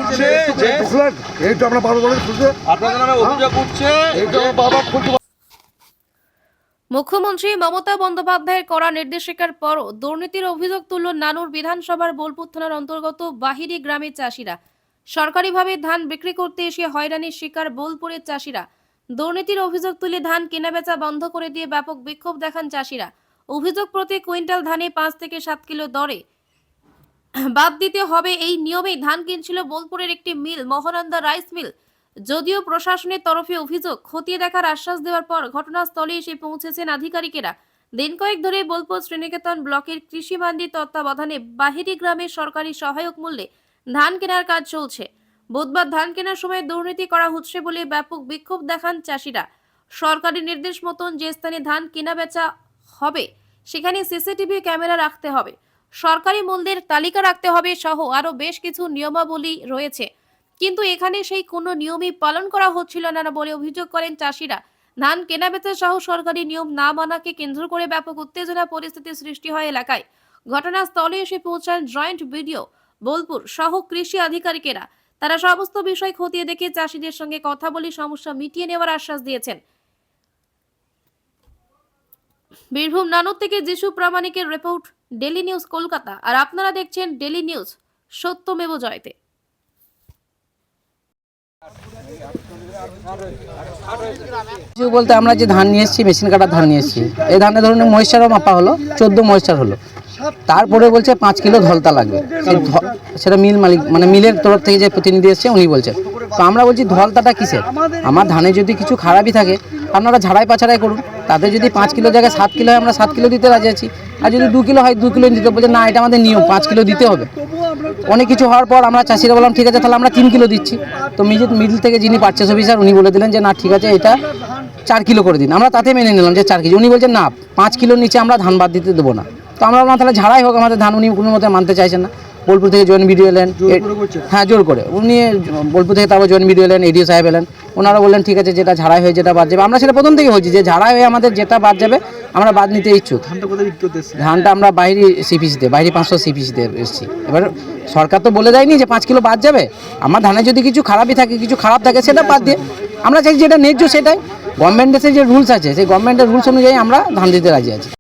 হচ্ছে যে এইটা আমরা বাবা বলে খুঁজে আপনাদের নামে অভিযোগ উঠছে এইটা বাবা খুঁজে। মুখ্যমন্ত্রী মমতা বন্দ্যোপাধ্যায়ের কড়া নির্দেশিকার পরও দুর্নীতির অভিযোগ তুলল নানুর বিধানসভার বোলপুর থানার অন্তর্গত বাহিরি গ্রামের চাষিরা। সরকারিভাবে ধান বিক্রি করতে এসে হয়রানির শিকার বোলপুরের চাষিরা। দুর্নীতির অভিযোগ তুলে ধান কেনাবেচা বন্ধ করে দিয়ে ব্যাপক বিক্ষোভ দেখান চাষিরা। অভিযোগ প্রতি কুইন্টাল ধানে 5 থেকে 7 কিলো দরে বাদ দিতে হবে, এই নিয়মেই ধান কিনছিল বোলপুরের একটি মিল, মহানন্দা রাইস মিল। যদিও প্রশাসনের তরফে অভিযোগ খতিয়ে দেখার আশ্বাস দেওয়ার পর ঘটনাস্থলে এসে পৌঁছেছেন আধিকারিকেরা। দিন কয়েক ধরে বোলপুর শ্রীনিকেতন ব্লকের কৃষি মান্ডির তত্ত্বাবধানে বাহিরি গ্রামে সরকারি সহায়ক মূল্যে ধান কেনার কাজ চলছে। বুধবার ধান কেনার সময় দুর্নীতি করা হচ্ছে বলে ব্যাপক বিক্ষোভ দেখান চাষিরা। সরকারি নির্দেশ মতন যে স্থানে ধান কেনা বেচা হবে সেখানে সিসিটিভি ক্যামেরা রাখতে হবে, সরকারি মূল্যের তালিকা রাখতে হবে সহ আরো বেশ কিছু নিয়মাবলী রয়েছে। কিন্তু এখানে সেই কোনো নিয়মই পালন করা হচ্ছিল না বলে অভিযোগ করেন চাষিরা। ধান কেনাবেচা সহ সরকারি নিয়ম না মানাকে কেন্দ্র করে ব্যাপক উত্তেজনা পরিস্থিতি সৃষ্টি হয় এলাকায়। ঘটনাস্থলে এসে পৌঁছান জয়েন্ট বিডিও বোলপুর সহ কৃষি আধিকারিকেরা। তারা সমস্ত বিষয় খতিয়ে দেখে চাষিদের সঙ্গে কথা বলে সমস্যা মিটিয়ে নেওয়ার আশ্বাস দিয়েছেন। বীরভূম নানুর থেকে যিশু প্রামাণিকের রিপোর্ট, ডেলি নিউজ কলকাতা। আর আপনারা দেখছেন ডেলি নিউজ, সত্যমেব জয়তে। বলতে আমরা যে ধান নিয়ে এসেছি, মেশিন কাটার ধান নিয়ে এসেছি, এই ধানের ধরুন ময়েশ্চারও মাপা হলো, 14 ময়েশ্চার হলো। তারপরে বলছে 5 কিলো ধলতা লাগবে। সেটা মিল মালিক মানে মিলের তরফ থেকে যে প্রতিনিধি এসছে উনি বলছেন। তো আমরা বলছি ধলতাটা কিসের? আমার ধানে যদি কিছু খারাপই থাকে আপনারা ঝাড়াই পাছাড়াই করুন, তাতে যদি 5 কিলো জায়গায় 7 কিলো হয় আমরা 7 কিলো দিতে রাজি আছি। আর যদি 2 কিলো হয় 2 কিলো দিতে বলছে না, এটা আমাদের নিয়ম, 5 কিলো দিতে হবে। অনেক কিছু হওয়ার পর আমরা চাষিরা বললাম ঠিক আছে তাহলে আমরা 3 কিলো দিচ্ছি। তো মিডিল থেকে যিনি পারচেস অফিসার উনি বলে দিলেন যে না ঠিক আছে এটা 4 কিলো করে দিন। আমরা তাতে মেনে নিলাম যে 4 কেজি। উনি বলছেন না 5 কিলোর নিচে আমরা ধান বাদ দিতে দেবো না। তো আমরা বললাম তাহলে ঝাড়াই হোক আমাদের ধান। উনি কোনো মতে মানতে চাইছেন না। বোলপুর থেকে জয়েন্ট বিডিও এলেন, হ্যাঁ জোর করে উনি বোলপুর থেকে, তারপর জয়েন্ট বিডিও এলেন, এডিও সাহেব এলেন। ওনারা বললেন ঠিক আছে যেটা ঝাড়াই হয়ে যেটা বাদ যাবে, আমরা সেটা প্রথম থেকে বলছি যে ঝাড়াই হয়ে আমাদের যেটা বাদ যাবে আমরা বাদ নিতে ইচ্ছুক। ধানটা আমরা বাইরে সিপিসিতে, বাইরে 500 সিপিসিতে এসেছি। এবার সরকার তো বলে দেয়নি যে 5 কিলো বাদ যাবে। আমার ধানে যদি কিছু খারাপই থাকে, কিছু খারাপ থাকে সেটা বাদ দিয়ে আমরা চাইছি যেটা ন্যায্য সেটাই। গভর্নমেন্টের যে রুলস আছে সেই গভর্নমেন্টের রুলস অনুযায়ী আমরা ধান দিতে রাজি আছি।